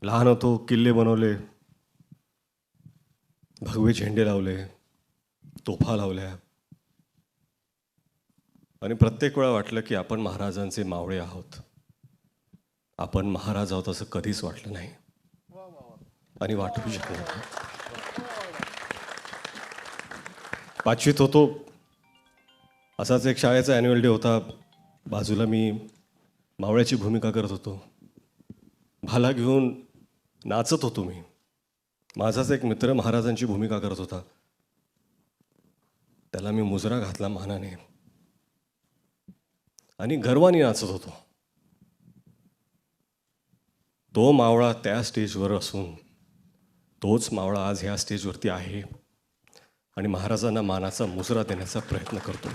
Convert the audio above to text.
लहान होतो, किल्ले बनवले, भगवे झेंडे लावले, तोफा लावल्या आणि प्रत्येक वेळा वाटलं की आपण महाराजांचे मावळे आहोत. आपण महाराज आहोत असं कधीच वाटलं नाही आणि वाटू शकलं नाही. पाचवीत होतो, असाच एक शाळेचा ॲन्युअल डे होता. बाजूला मी मावळ्याची भूमिका करत होतो. भाला घेऊन नाचत होतो मी. माझाच एक मित्र महाराजांची भूमिका करत होता. त्याला मी मुजरा घातला मानाने आणि गर्वाने नाचत होतो. तो मावळा त्या स्टेजवर असून तोच मावळा आज ह्या स्टेजवरती आहे आणि महाराजांना मानाचा मुजरा देण्याचा प्रयत्न करतो.